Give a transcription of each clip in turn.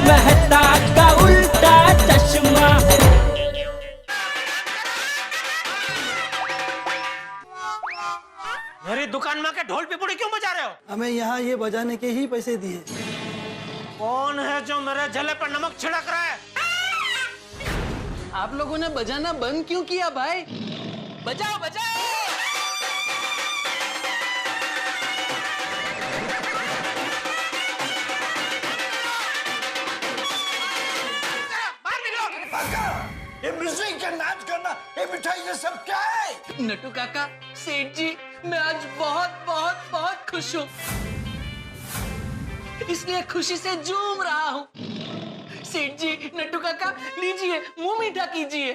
मेहता का उल्टा चश्मा। मेरी दुकान में के ढोल पिपड़ी क्यों बजा रहे हो? हमें यहाँ ये बजाने के ही पैसे दिए। कौन है जो मेरे जले पर नमक छिड़क रहा है? आप लोगों ने बजाना बंद क्यों किया भाई? बजाओ बजाओ। ये म्यूजिक का नाच करना, ये मिठाई, ये सब क्या है? नटू काका, सेठ जी, मैं आज बहुत बहुत बहुत खुश हूँ, इसलिए खुशी से झूम रहा हूँ। सेठ जी, नटू काका, लीजिए, मुंह मीठा कीजिए।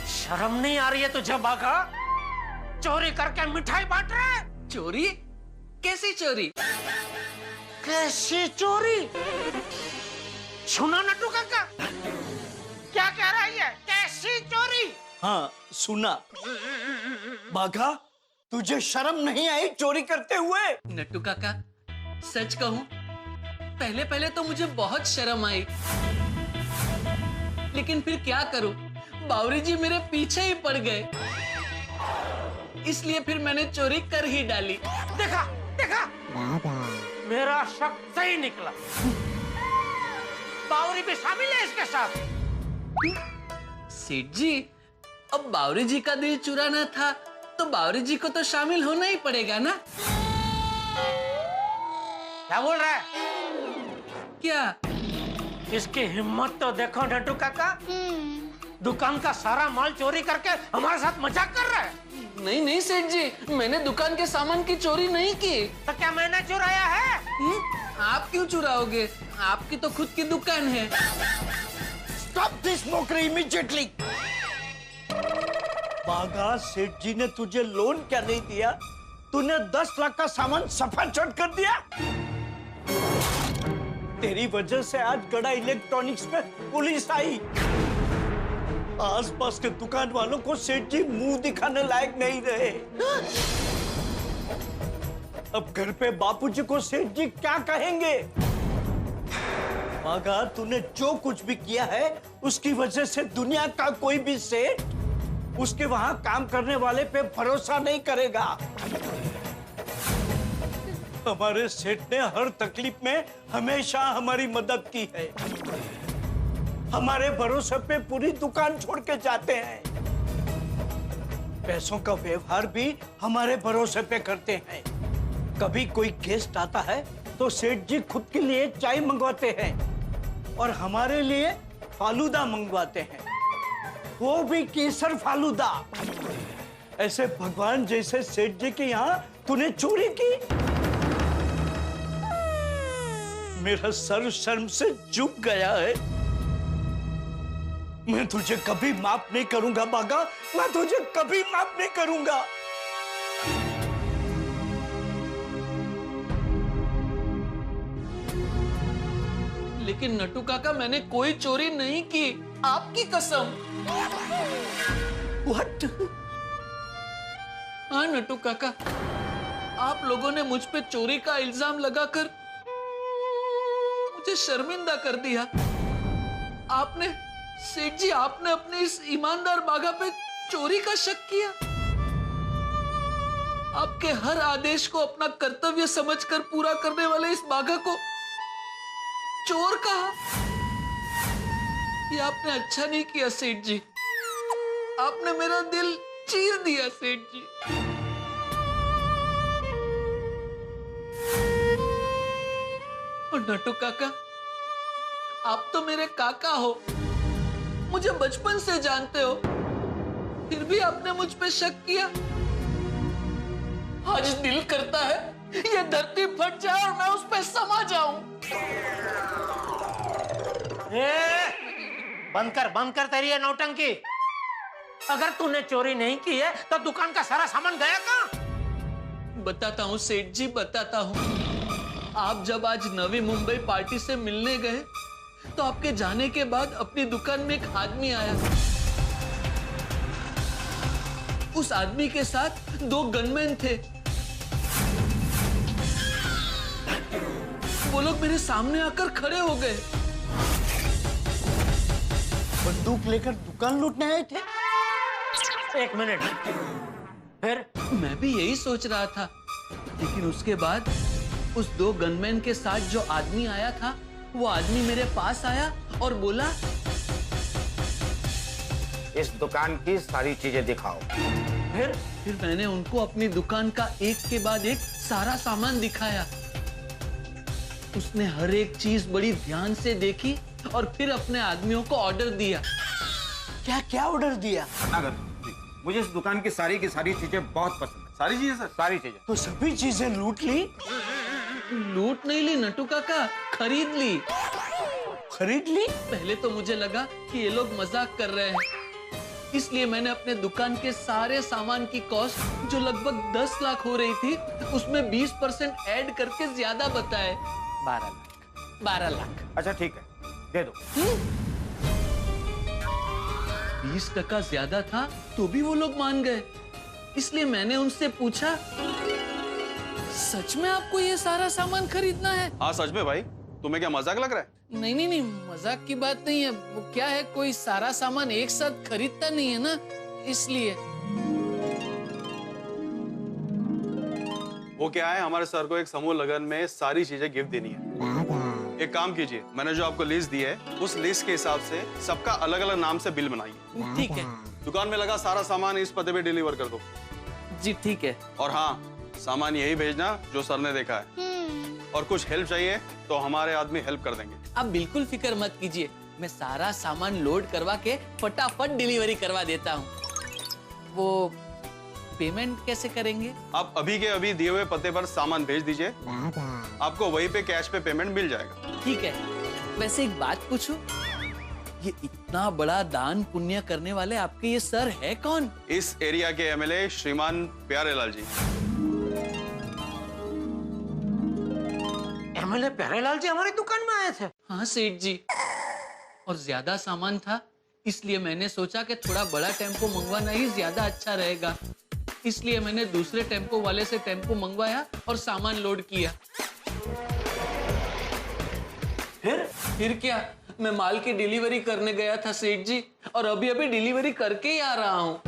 शर्म नहीं आ रही है तुझे बाघा? चोरी करके मिठाई बांट रहा है? चोरी? कैसी चोरी? कैसी चोरी? सुना नटू काका, क्या कह रहा है? कैसी चोरी? हाँ सुना। बाघा, तुझे शर्म नहीं आई चोरी करते हुए? नट्टू काका, सच कहूं, पहले पहले तो मुझे बहुत शर्म आई, लेकिन फिर क्या करूं, बावरी जी मेरे पीछे ही पड़ गए, इसलिए फिर मैंने चोरी कर ही डाली। देखा देखा, मेरा शक सही निकला। बावरी भी शामिल है इसके साथ। सेठ जी, अब बावरी जी का दिल चुराना था तो बावरी जी को तो शामिल होना ही पड़ेगा ना? क्या बोल रहा है? क्या? इसकी हिम्मत तो देखो नटू काका, दुकान का सारा माल चोरी करके हमारे साथ मजाक कर रहा है। नहीं नहीं सेठ जी, मैंने दुकान के सामान की चोरी नहीं की। तो क्या मैंने चुराया है? आप क्यों चुराओगे? आपकी तो खुद की दुकान है। Stop this mockery immediately! बाघा, सेठ जी ने तुझे लोन क्या नहीं दिया? तूने 10 लाख का सामान सफाचट कर दिया। तेरी वजह से आज गड़ा इलेक्ट्रॉनिक्स में पुलिस आई। आसपास के दुकान वालों को सेठ जी मुंह दिखाने लायक नहीं रहे। अब घर पे बापूजी को सेठ जी क्या कहेंगे? बाघा, तूने जो कुछ भी किया है उसकी वजह से दुनिया का कोई भी सेठ उसके वहां काम करने वाले पे भरोसा नहीं करेगा। हमारे सेठ ने हर तकलीफ में हमेशा हमारी मदद की है। हमारे भरोसे पे पूरी दुकान छोड़ के जाते हैं। पैसों का व्यवहार भी हमारे भरोसे पे करते हैं। कभी कोई गेस्ट आता है तो सेठ जी खुद के लिए चाय मंगवाते हैं और हमारे लिए फालूदा मंगवाते हैं, वो भी केसर फालूदा। ऐसे भगवान जैसे सेठ जी के यहाँ तूने चोरी की। मेरा सर शर्म से झुक गया है। मैं तुझे कभी माफ नहीं करूंगा बाघा, मैं तुझे कभी माफ नहीं करूंगा। लेकिन नटू काका, मैंने कोई चोरी नहीं की, आपकी कसम। What? हाँ नटू काका, आप लोगों ने मुझ पे चोरी का इल्जाम लगाकर मुझे शर्मिंदा कर दिया। आपने, सेठ जी, आपने अपने इस ईमानदार बाघा पे चोरी का शक किया। आपके हर आदेश को अपना कर्तव्य समझकर पूरा करने वाले इस बाघा को चोर कहा। ये आपने अच्छा नहीं किया सेठ जी, आपने मेरा दिल चीर दिया सेठ जी। और नटू काका, आप तो मेरे काका हो, मुझे बचपन से जानते हो, फिर भी आपने मुझ पे शक किया। आज दिल करता है ये धरती फट जाए और मैं उस पे समा जाऊं। बंद कर तेरी ये नौटंकी। अगर तूने चोरी नहीं की है तो दुकान का सारा सामान गया कहाँ? बताता हूँ सेठ जी, बताता हूँ। आप जब आज नवी मुंबई पार्टी से मिलने गए तो आपके जाने के बाद अपनी दुकान में एक आदमी आया। उस आदमी के साथ 2 गनमैन थे। वो लोग मेरे सामने आकर खड़े हो गए। बंदूक लेकर दुकान लूटने आए थे। एक मिनट, फिर मैं भी यही सोच रहा था, लेकिन उसके बाद उस दो गनमैन के साथ जो आदमी आया था, वो आदमी मेरे पास आया और बोला, इस दुकान की सारी चीजें दिखाओ। फिर मैंने उनको अपनी दुकान का एक के बाद एक सारा सामान दिखाया। उसने हर एक चीज बड़ी ध्यान से देखी और फिर अपने आदमियों को ऑर्डर दिया। क्या क्या ऑर्डर दिया? अगर मुझे इस दुकान की सारी चीजें बहुत पसंद है। सारी चीजें सर, सारी चीजें। तो सभी चीजें लूट ली? लूट नहीं ली नट्टू काका, खरीद ली। खरीद ली? पहले तो मुझे लगा कि ये लोग मजाक कर रहे हैं, इसलिए मैंने अपने दुकान के सारे सामान की कॉस्ट जो लगभग 10 लाख हो रही थी, उसमें 20% ऐड करके ज्यादा बताए। 12 लाख। अच्छा ठीक है, दे दो। 20% ज्यादा था तो भी वो लोग मान गए। इसलिए मैंने उनसे पूछा, सच में आपको ये सारा सामान खरीदना है? हाँ सच में भाई, तुम्हें क्या मजाक लग रहा है? नहीं, मजाक की बात नहीं है। वो क्या है, कोई सारा सामान एक साथ खरीदता नहीं है ना, इसलिए। वो क्या है, हमारे सर को एक समूह लगन में सारी चीजें गिफ्ट देनी है। एक काम कीजिए, मैंने जो आपको लिस्ट दी है, उस लिस्ट के हिसाब से सबका अलग अलग नाम से बिल बनाइए। ठीक है दुकान में लगा सारा सामान इस पते पे डिलीवर कर दो। जी, ठीक है। और हाँ, सामान यही भेजना जो सर ने देखा है। और कुछ हेल्प चाहिए तो हमारे आदमी हेल्प कर देंगे। आप बिल्कुल फिक्र मत कीजिए, मैं सारा सामान लोड करवा के फटाफट डिलीवरी करवा देता हूँ। वो पेमेंट कैसे करेंगे? आप अभी के अभी दिए हुए पते पर सामान भेज दीजिए, आपको वहीं पे कैश पे पेमेंट मिल जाएगा। ठीक है। वैसे एक बात पूछूं, ये इतना बड़ा दान पुण्य करने वाले आपके ये सर है कौन? इस एरिया के एमएलए श्रीमान प्यारेलाल जी। एमएलए प्यारेलाल जी हमारी दुकान में आए थे? हाँ सेठ जी, और ज्यादा सामान था, इसलिए मैंने सोचा कि थोड़ा बड़ा टेम्पो मंगवाना ही ज्यादा अच्छा रहेगा। इसलिए मैंने दूसरे टेम्पो वाले से टेम्पो मंगवाया और सामान लोड किया। फिर क्या, मैं माल की डिलीवरी करने गया था सेठ जी, और अभी अभी डिलीवरी करके ही आ रहा हूँ।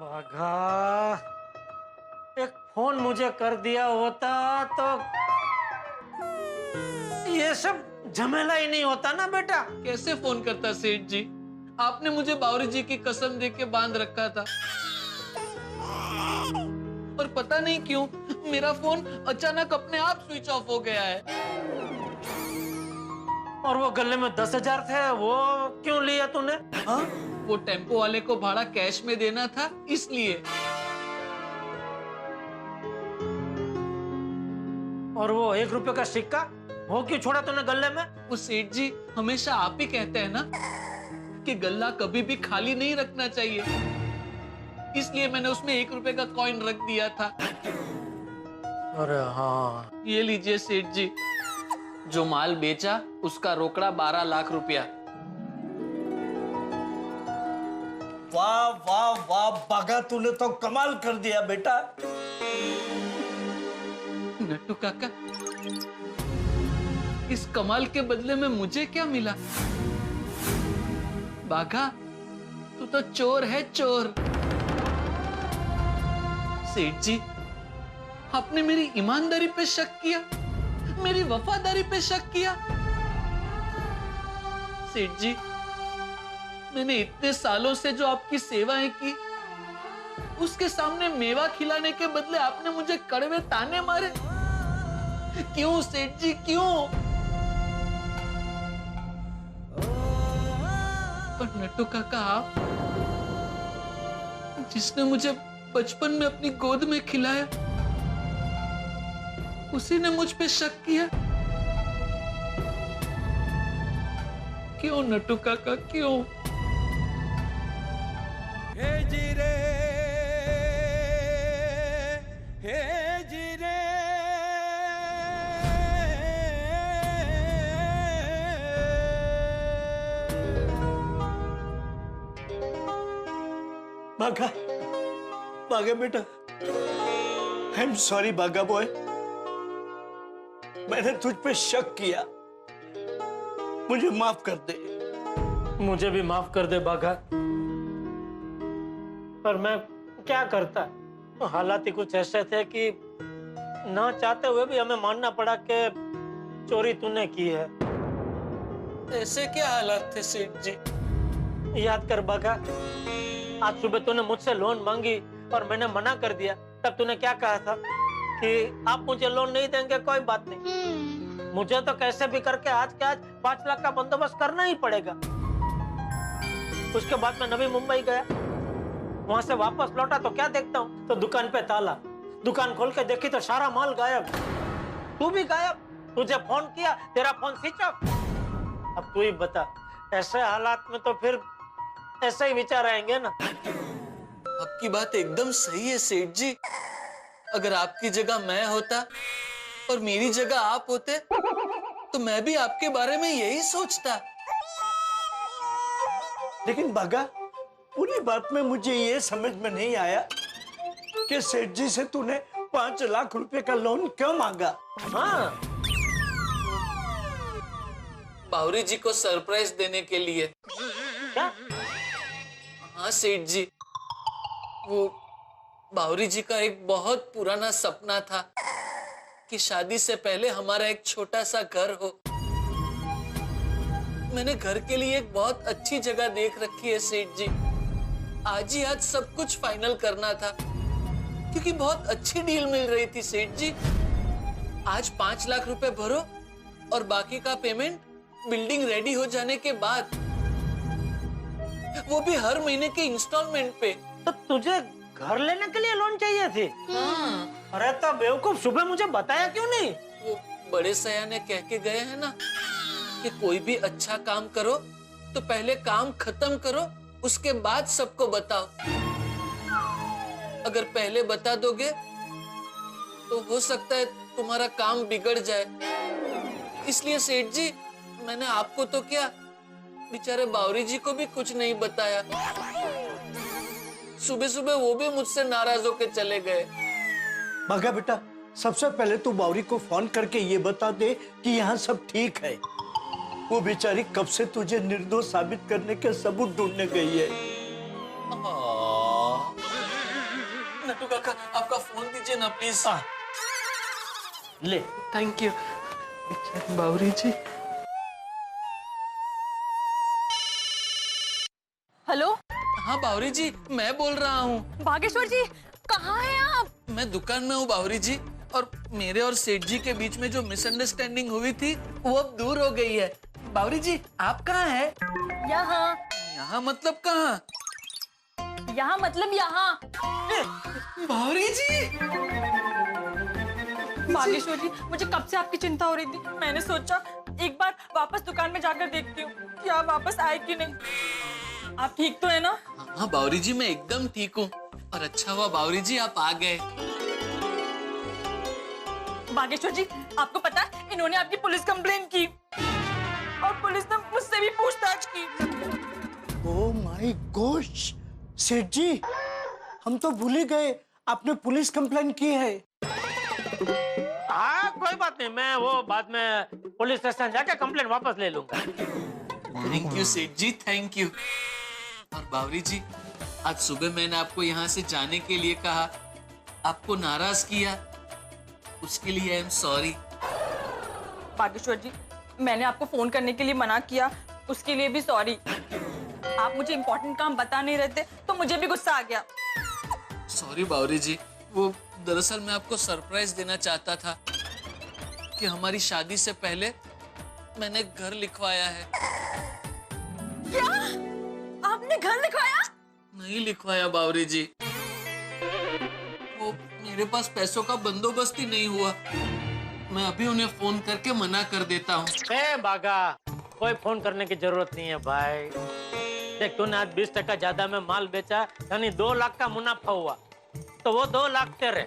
बाघा, एक फोन मुझे कर दिया होता तो ये सब झमेला ही नहीं होता ना बेटा। कैसे फोन करता सेठ जी, आपने मुझे बावरी जी की कसम देके बांध रखा था, और पता नहीं क्यों मेरा फोन अचानक अपने आप स्विच ऑफ हो गया है। और वो गले में 10,000 थे, वो क्यों लिया तूने? हाँ? वो टेम्पो वाले को भाड़ा कैश में देना था, इसलिए। और वो 1 रुपए का सिक्का, वो क्यों छोड़ा तूने गले में? वो सेठ जी हमेशा आप ही कहते हैं ना कि गल्ला कभी भी खाली नहीं रखना चाहिए, इसलिए मैंने उसमें 1 रुपए का कॉइन रख दिया था। अरे हाँ, ये लीजिए सेठ जी, जो माल बेचा उसका रोकड़ा 12 लाख रुपया। वाह वाह वाह बागा, तूने तो कमाल कर दिया बेटा। नट्टू काका, इस कमाल के बदले में मुझे क्या मिला? बाघा, तू तो चोर है, चोर। सेठ जी, आपने मेरी ईमानदारी पे शक किया, मेरी वफादारी पे शक किया। सेठ जी, मैंने इतने सालों से जो आपकी सेवाएं की, उसके सामने मेवा खिलाने के बदले आपने मुझे कड़वे ताने मारे। क्यों सेठ जी, क्यों? पर नट्टू काका, आप जिसने मुझे बचपन में अपनी गोद में खिलाया, उसी ने मुझ पे शक किया। क्यों नट्टू काका, क्यों? हे जीरे, हे जीरे। बागा, बागा बेटा, आई एम सॉरी बागा बॉय, मैंने तुझ पे शक किया, मुझे माफ कर दे। मुझे भी माफ कर दे बाघा, पर मैं क्या करता, हालात ही कुछ ऐसे थे कि ना चाहते हुए भी हमें मानना पड़ा कि चोरी तूने की है। ऐसे क्या हालात थे सेठ जी? याद कर बाघा, आज सुबह तूने मुझसे लोन मांगी और मैंने मना कर दिया। तब तूने क्या कहा था कि आप मुझे लोन नहीं देंगे, कोई बात नहीं, मुझे तो कैसे भी करके आज के आज 5 लाख का बंदोबस्त करना ही पड़ेगा। उसके बाद मैं नवी मुंबई गया, वहां से वापस लौटा तो क्या देखता हूँ, तो दुकान पे ताला। दुकान खोल के देखी तो सारा माल गायब, तू भी गायब। तुझे फोन किया, तेरा फोन स्विच ऑफ। अब तू ही बता, ऐसे हालात में तो फिर ऐसे ही विचार आएंगे ना। आपकी बात एकदम सही है सेठ जी। अगर आपकी जगह मैं होता और मेरी जगह आप होते तो मैं भी आपके बारे में यही सोचता। लेकिन बागा, पूरी बात में मुझे ये समझ में नहीं आया कि सेठ जी से तूने 5 लाख रुपए का लोन क्यों मांगा? हाँ, बावरी जी को सरप्राइज देने के लिए। क्या? हाँ सेठ जी, वो बावरी जी का एक बहुत पुराना सपना था कि शादी से पहले हमारा एक छोटा सा घर हो। मैंने घर के लिए एक बहुत अच्छी जगह देख रखी है सेठ जी। आज ही आज सब कुछ फाइनल करना था क्योंकि बहुत अच्छी डील मिल रही थी सेठ जी। आज 5 लाख रुपए भरो और बाकी का पेमेंट बिल्डिंग रेडी हो जाने के बाद, वो भी हर महीने के इंस्टॉलमेंट पे। तो तुझे घर लेने के लिए लोन चाहिए थी? हाँ। अरे तो बेवकूफ, सुबह मुझे बताया क्यों नहीं? वो बड़े सया ने कह के गए हैं ना कि कोई भी अच्छा काम करो तो पहले काम खत्म करो, उसके बाद सबको बताओ। अगर पहले बता दोगे तो हो सकता है तुम्हारा काम बिगड़ जाए। इसलिए सेठ जी, मैंने आपको तो क्या, बेचारे बावरी जी को भी कुछ नहीं बताया। सुबह सुबह वो भी मुझसे नाराज होकर चले गए। बागा बेटा, सबसे पहले तू बावरी को फोन करके ये बता दे कि यहाँ सब ठीक है। वो बेचारी कब से तुझे निर्दोष साबित करने के सबूत ढूंढने गई है। नट्टू काका, आपका फोन दीजिए ना प्लीज। ले। Thank you. Bawri ji. Hello. हाँ बावरी जी, मैं बोल रहा हूँ। बागेश्वर जी, कहाँ हैं आप? मैं दुकान में हूँ बावरी जी, और मेरे और सेठ जी के बीच में जो मिसअंडरस्टैंडिंग हुई थी वो अब दूर हो गई है। बावरी जी, आप कहाँ हैं? यहाँ। यहाँ मतलब कहाँ? यहाँ मतलब यहाँ। बावरी जी! बागेश्वर जी, मुझे कब से आपकी चिंता हो रही थी। मैंने सोचा एक बार वापस दुकान में जाकर देखती हूँ कि आप वापस आए कि नहीं। आप ठीक तो है ना? हाँ बावरी जी, मैं एकदम ठीक हूँ। और अच्छा हुआ बावरी जी आप आ गए। बागेश्वर जी, आपको पता है इन्होंने आपकी पुलिस कंप्लेन की और पुलिस ने मुझसे भी पूछताछ की। ओह माय गॉश, सेठ जी, हम तो भूल ही गए आपने पुलिस कंप्लेन की है। हाँ कोई बात नहीं, मैं वो बाद में पुलिस स्टेशन जाके कंप्लेन वापस ले लूंगा। Thank you Seth ji, thank you. और बावरी जी, आज सुबह मैंने आपको यहाँ से जाने के लिए कहा, आपको नाराज किया, उसके लिए आई एम सॉरी। बागेश्वर जी, मैंने आपको फोन करने के लिए मना किया, उसके लिए भी सॉरी। आप मुझे इम्पोर्टेंट काम बता नहीं रहे थे तो मुझे भी गुस्सा आ गया। सॉरी बावरी जी, वो दरअसल मैं आपको सरप्राइज देना चाहता था कि हमारी शादी से पहले मैंने घर लिखवाया है। क्या? आपने घर लिखवाया? नहीं लिखवाया बावरी जी, वो मेरे पास पैसों का बंदोबस्त ही नहीं हुआ। मैं अभी उन्हें फोन करके मना कर देता हूँ। ए बागा, कोई फोन करने की जरूरत नहीं है भाई। देख, तूने आज 20% ज्यादा में माल बेचा, यानी 2 लाख का मुनाफा हुआ, तो वो 2 लाख तेरे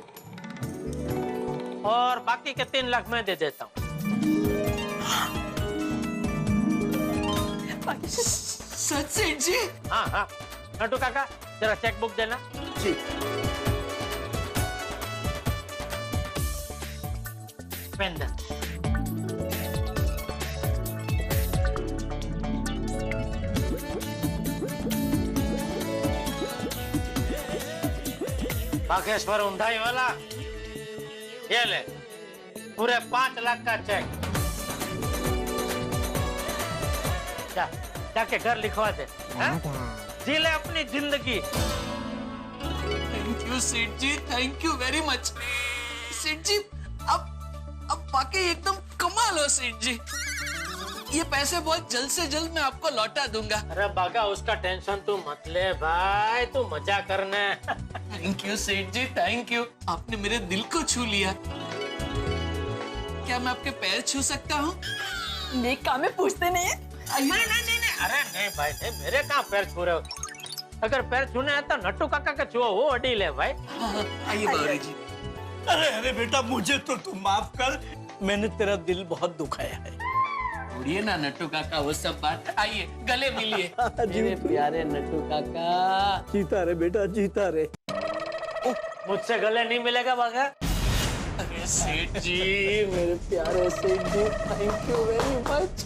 और बाकी के 3 लाख मैं दे देता हूँ। सच सेठ जी? हाँ हाँ, नटू काका जरा चेक बुक देना। जी। पेंडेंट। बागेश्वर ऊंधाई वाला, ये ले पूरे 5 लाख का चेक। जा जाके घर लिखवा दे, जी ले अपनी जिंदगी। Thank you Seth ji, thank you very much. सेठ जी अब वाकई एकदम कमाल हो सेठ जी। ये पैसे बहुत जल्द से जल्द मैं आपको लौटा दूंगा। अरे बागा उसका टेंशन तू मत ले भाई, तू मजा करने। Thank you Seth ji, thank you. आपने मेरे दिल को छू लिया। क्या मैं आपके पैर छू सकता हूँ? नेक काम में पूछते नहीं है। नहीं, अरे नहीं भाई नहीं, मेरे कहाँ पैर छू रहे हो? अगर पैर छूने है तो नट्टू काका का छुओ, वो अडील है भाई। आइए बावरी जी। अरे बेटा, मुझे तो तू माफ कर, मैंने तेरा दिल बहुत दुखाया है। छोड़िए ना नट्टू काका वो सब बात, आइए गले मिलिए। मेरे प्यारे नट्टू काका, जीता रे बेटा, जीता रे। मुझसे गले नहीं मिलेगा बागा। अरे सेठ जी, मेरे प्यारे Seth ji, thank you very much.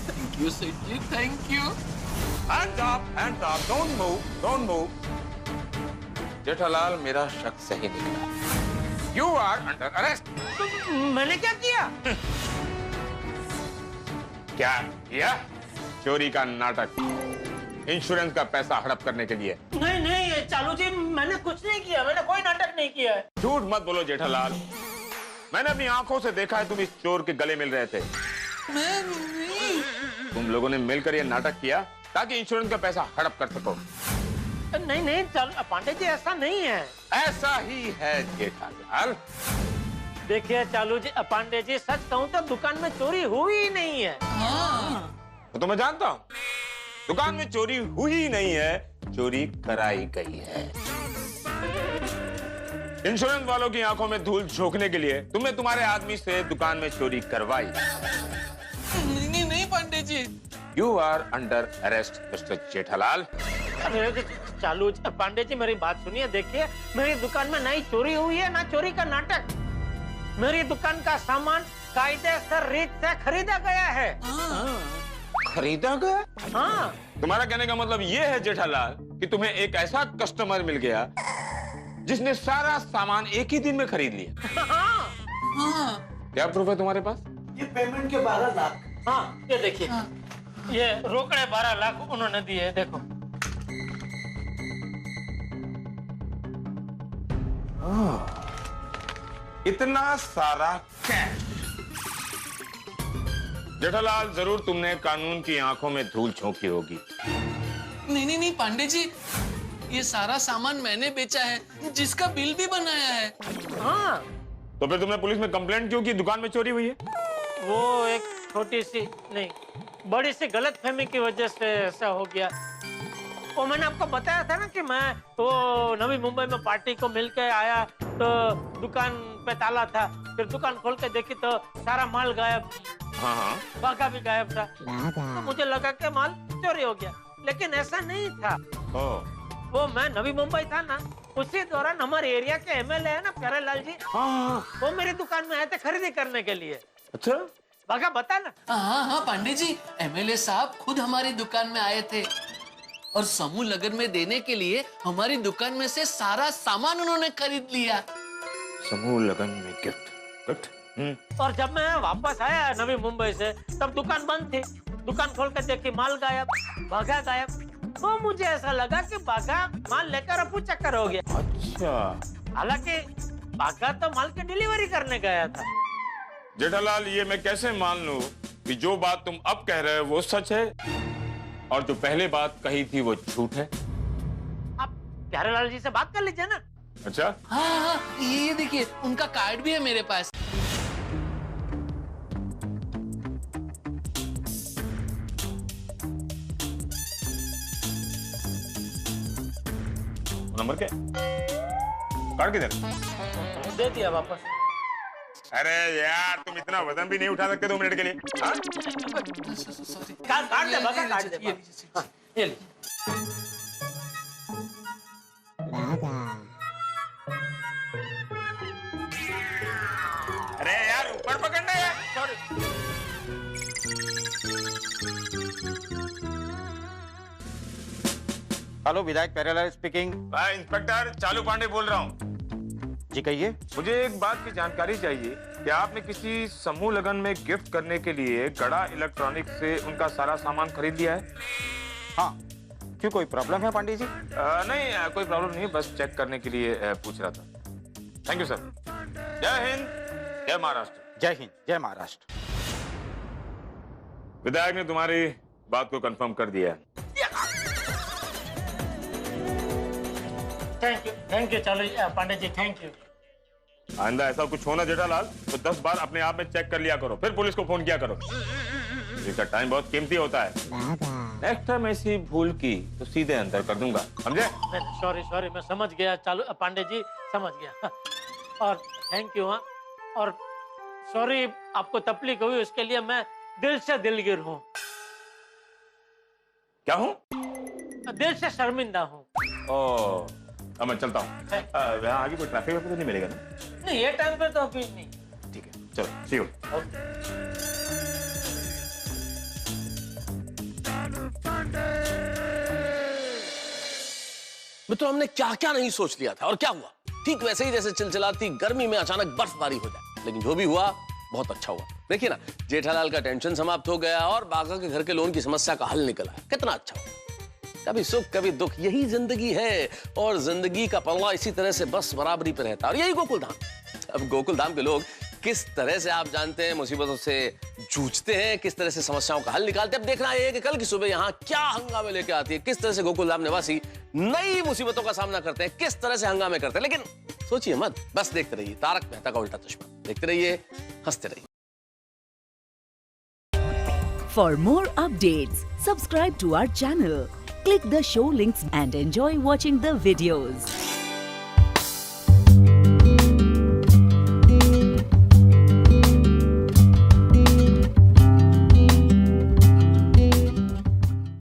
Thank you Seth ji, thank you. Hands up, don't move. Jethalal, मेरा शक सही निकला। You are under arrest. मैंने क्या किया? क्या किया? चोरी का नाटक, इंश्योरेंस का पैसा हड़प करने के लिए। नहीं चालू जी, मैंने कुछ नहीं किया, मैंने कोई नाटक नहीं किया है। झूठ मत बोलो जेठालाल, मैंने अपनी आंखों से देखा है तुम इस चोर के गले मिल रहे थे। तुम लोगों ने मिलकर यह नाटक किया ताकि इंश्योरेंस का पैसा हड़प कर सको। नहीं चालू पांडे जी, ऐसा नहीं है। ऐसा ही है जेठालाल। देखिए चालू जी, पांडे जी, सच कहूँ तो दुकान में चोरी हुई ही नहीं है। तो मैं जानता हूँ दुकान में चोरी हुई ही नहीं है, चोरी कराई गई है। इंश्योरेंस वालों की आंखों में धूल झोंकने के लिए तुमने तुम्हारे आदमी से दुकान में चोरी करवाई। नहीं Pandey ji. You are under arrest, Mr. Jethalal. अरे चालू पांडे जी, मेरी बात सुनिए। देखिए, मेरी दुकान में ना ही चोरी हुई है ना चोरी का नाटक। मेरी दुकान का सामान कायदे से रीत से खरीदा गया है। खरीदा गया? हाँ। तुम्हारा कहने का मतलब ये है जेठालाल कि तुम्हें एक ऐसा कस्टमर मिल गया जिसने सारा सामान एक ही दिन में खरीद लिया। हाँ। क्या प्रूफ है तुम्हारे पास? ये पेमेंट के 12 लाख। हाँ, ये देखिए, ये रोकड़े 12 लाख उन्होंने दिए है, देखो। इतना सारा कैश। जेठालाल, जरूर तुमने कानून की आंखों में धूल झोंकी होगी। नहीं पांडे जी, ये सारा सामान मैंने बेचा है, जिसका बिल भी बनाया है। हाँ। तो फिर तुमने पुलिस में कंप्लेंट क्यों की दुकान में चोरी हुई है? वो एक छोटी सी नहीं, बड़ी सी गलतफहमी की वजह से ऐसा हो गया। वो मैंने आपको बताया था ना कि मैं वो नवी मुंबई में पार्टी को मिलके आया, तो दुकान पे ताला था। फिर दुकान खोल के देखी तो सारा माल गायब। हाँ। बागा भी गायब था। तो मुझे लगा कि माल चोरी हो गया, लेकिन ऐसा नहीं था। वो मैं नवी मुंबई था ना, उसी दौरान हमारे एरिया के एमएलए है ना प्यारेलाल जी, वो मेरी दुकान में आए थे खरीदी करने के लिए। अच्छा, बागा बता ना। हाँ पांडे जी, एमएलए साहब खुद हमारी दुकान में आए थे और समूह लगन में देने के लिए हमारी दुकान में से सारा सामान उन्होंने खरीद लिया। समूह लगन में गिफ्ट। और जब मैं वापस आया नवी मुंबई से, तब दुकान बंद थी। दुकान खोल कर देखी, माल गायब, बागा गायब। तो मुझे ऐसा लगा कि बागा माल लेकर अपू चक्कर हो गया। अच्छा। हालांकि बागा तो माल की डिलीवरी करने गया था। जेठालाल, ये मैं कैसे मान लूं कि जो बात तुम अब कह रहे हो वो सच है और जो पहले बात कही थी वो झूठ है? आप प्यारेलाल जी से बात कर लीजिए ना। अच्छा। हाँ, ये देखिए, उनका कार्ड भी है मेरे पास। नंबर क्या? कार्ड किधर? दे दिया वापस। अरे यार तुम इतना वजन भी नहीं उठा सकते 2 मिनट के लिए हाँ? काट दे बका, काट दे। हाँ, ये ले। अरे यार ऊपर पकड़ना यार सॉरी हेलो विधायक प्यारेलाल स्पीकिंग। भाई इंस्पेक्टर चालू पांडे बोल रहा हूँ। जी कहिए। मुझे एक बात की जानकारी चाहिए कि आपने किसी समूह लगन में गिफ्ट करने के लिए गड़ा इलेक्ट्रॉनिक्स से उनका सारा सामान खरीद लिया है? हाँ, क्यों कोई प्रॉब्लम है पांडे जी? नहीं कोई प्रॉब्लम नहीं, बस चेक करने के लिए पूछ रहा था। Thank you sir. जय हिंद, जय महाराष्ट्र। जय हिंद, जय महाराष्ट्र। विधायक ने तुम्हारी बात को कंफर्म कर दिया है। थैंक यू चलो पांडे जी, थैंक यू। आइंदा ऐसा कुछ होना जेठालाल तो 10 बार अपने आप में चेक कर लिया करो, फिर पुलिस को फोन किया करो। इसका टाइम बहुत कीमती होता है। नेक्स्ट टाइम ऐसी भूल की तो सीधे अंदर कर दूंगा, समझे? सॉरी मैं समझ गया, चालू पांडे जी समझ गया। और थैंक यू। हाँ, और सॉरी आपको तकलीफ हुई उसके लिए मैं दिल से दिलगीर हूँ। क्या हूँ? दिल से शर्मिंदा हूँ। ओह, अब मैं चलता हूँ। यहाँ आगे कोई ट्रैफिक तो नहीं मिलेगा ना? नहीं, ये टाइम पे तो अभी नहीं। ठीक है, चलो सी यू। मित्रों, हमने क्या क्या नहीं सोच लिया था और क्या हुआ? ठीक वैसे ही जैसे चिलचिलाती गर्मी में अचानक बर्फबारी हो जाए। लेकिन जो भी हुआ बहुत अच्छा हुआ। देखिए ना, जेठालाल का टेंशन समाप्त हो गया और बागा के घर के लोन की समस्या का हल निकला। कितना अच्छा हुआ। कभी सुख कभी दुख, यही जिंदगी है। और जिंदगी का पल्ला इसी तरह से बस बराबरी पे रहता है। और यही गोकुल धाम। अब गोकुल धाम के लोग किस तरह से आप जानते हैं मुसीबतों से जूझते हैं, किस तरह से समस्याओं का हल निकालते हैं। अब देखना है कि कल की सुबह यहाँ क्या हंगामे लेके आती है, किस तरह से गोकुल धाम निवासी नई मुसीबतों का सामना करते हैं, किस तरह से हंगामे करते हैं। लेकिन सोचिए मत, बस देखते रहिए तारक मेहता का उल्टा चश्मा। देखते रहिए, हंसते रहिए। For more updates, subscribe to our channel, click the show links and enjoy watching the videos.